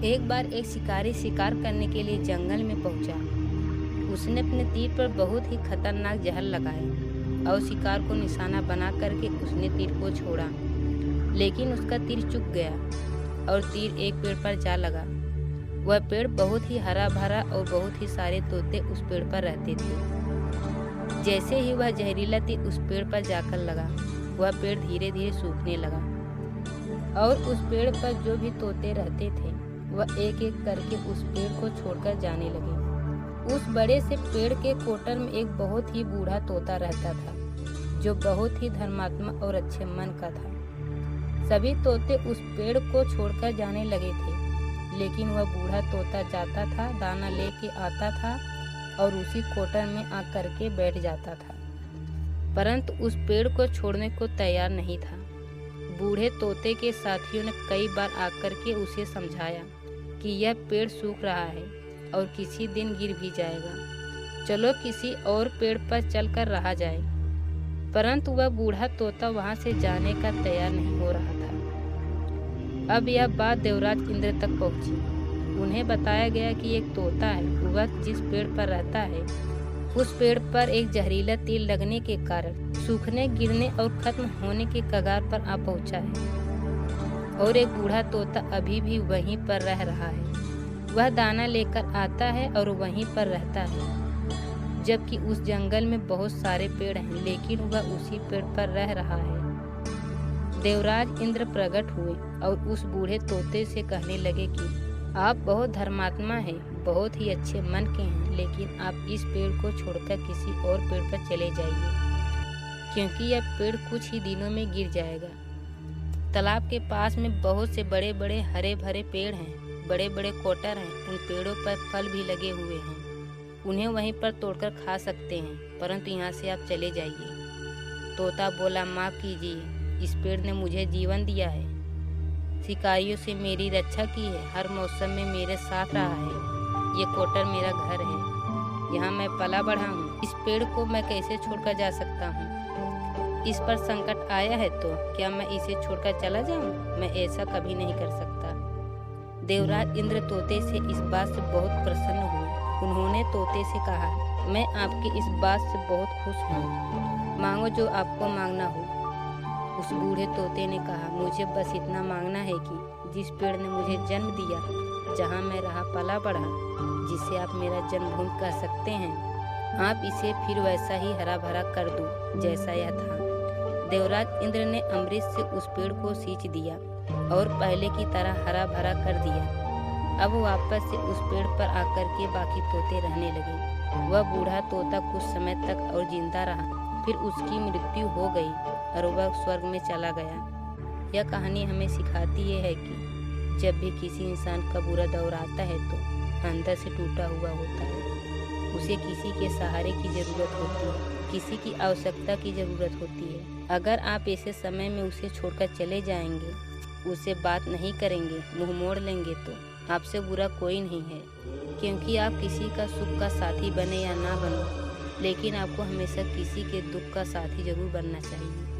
एक बार एक शिकारी शिकार करने के लिए जंगल में पहुंचा। उसने अपने तीर पर बहुत ही खतरनाक जहर लगाए और शिकार को निशाना बना करके उसने तीर को छोड़ा, लेकिन उसका तीर चूक गया और तीर एक पेड़ पर जा लगा। वह पेड़ बहुत ही हरा भरा और बहुत ही सारे तोते उस पेड़ पर रहते थे। जैसे ही वह जहरीला तीर उस पेड़ पर जाकर लगा, वह पेड़ धीरे धीरे सूखने लगा और उस पेड़ पर जो भी तोते रहते थे वह एक एक करके उस पेड़ को छोड़कर जाने लगे। उस बड़े से पेड़ के कोटर में एक बहुत ही बूढ़ा तोता रहता था, जो बहुत ही धर्मात्मा और अच्छे मन का था। सभी तोते उस पेड़ को छोड़कर जाने लगे थे, लेकिन वह बूढ़ा तोता जाता था, दाना लेके आता था और उसी कोटर में आकर के बैठ जाता था, परंतु उस पेड़ को छोड़ने को तैयार नहीं था। बूढ़े तोते के साथियों ने कई बार आकर के उसे समझाया कि यह पेड़ सूख रहा है और किसी दिन गिर भी जाएगा, चलो किसी और पेड़ पर चलकर रहा जाए, परंतु वह बूढ़ा तोता वहां से जाने का तैयार नहीं हो रहा था। अब यह बात देवराज इंद्र तक पहुंची। उन्हें बताया गया कि एक तोता है, वह जिस पेड़ पर रहता है उस पेड़ पर एक जहरीला तीर लगने के कारण सूखने, गिरने और खत्म होने के कगार पर आ पहुंचा है और एक बूढ़ा तोता अभी भी वहीं पर रह रहा है। वह दाना लेकर आता है और वहीं पर रहता है, जबकि उस जंगल में बहुत सारे पेड़ हैं, लेकिन वह उसी पेड़ पर रह रहा है। देवराज इंद्र प्रकट हुए और उस बूढ़े तोते से कहने लगे कि आप बहुत धर्मात्मा हैं, बहुत ही अच्छे मन के हैं, लेकिन आप इस पेड़ को छोड़कर किसी और पेड़ पर चले जाइए, क्योंकि यह पेड़ कुछ ही दिनों में गिर जाएगा। तालाब के पास में बहुत से बड़े बड़े हरे भरे पेड़ हैं, बड़े बड़े कोटर हैं, उन पेड़ों पर फल भी लगे हुए हैं, उन्हें वहीं पर तोड़कर खा सकते हैं, परंतु यहाँ से आप चले जाइए। तोता बोला, माफ़ कीजिए, इस पेड़ ने मुझे जीवन दिया है, शिकारियों से मेरी रक्षा की है, हर मौसम में मेरे साथ रहा है, ये कोटर मेरा घर है, यहाँ मैं पला बढ़ा हूँ, इस पेड़ को मैं कैसे छोड़कर जा सकता हूँ? इस पर संकट आया है तो क्या मैं इसे छोड़कर चला जाऊँ? मैं ऐसा कभी नहीं कर सकता। देवराज इंद्र तोते से इस बात से बहुत प्रसन्न हुए। उन्होंने तोते से कहा, मैं आपकी इस बात से बहुत खुश हूँ, मांगो जो आपको मांगना हो। उस बूढ़े तोते ने कहा, मुझे बस इतना मांगना है कि जिस पेड़ ने मुझे जन्म दिया, जहाँ मैं रहा पला बढ़ा, जिसे आप मेरा जन्मभूमि कह सकते हैं, आप इसे फिर वैसा ही हरा भरा कर दो जैसा यह था। देवराज इंद्र ने अमृत से उस पेड़ को सींच दिया और पहले की तरह हरा भरा कर दिया। अब वापस से उस पेड़ पर आकर के बाकी तोते रहने लगे। वह बूढ़ा तोता कुछ समय तक और जिंदा रहा, फिर उसकी मृत्यु हो गई और वह स्वर्ग में चला गया। यह कहानी हमें सिखाती है कि जब भी किसी इंसान का बुरा दौर आता है तो अंदर से टूटा हुआ होता है, उसे किसी के सहारे की ज़रूरत होती है, किसी की आवश्यकता की ज़रूरत होती है। अगर आप ऐसे समय में उसे छोड़कर चले जाएंगे, उसे बात नहीं करेंगे, मुंह मोड़ लेंगे, तो आपसे बुरा कोई नहीं है, क्योंकि आप किसी का सुख का साथी बने या ना बनो, लेकिन आपको हमेशा किसी के दुख का साथी जरूर बनना चाहिए।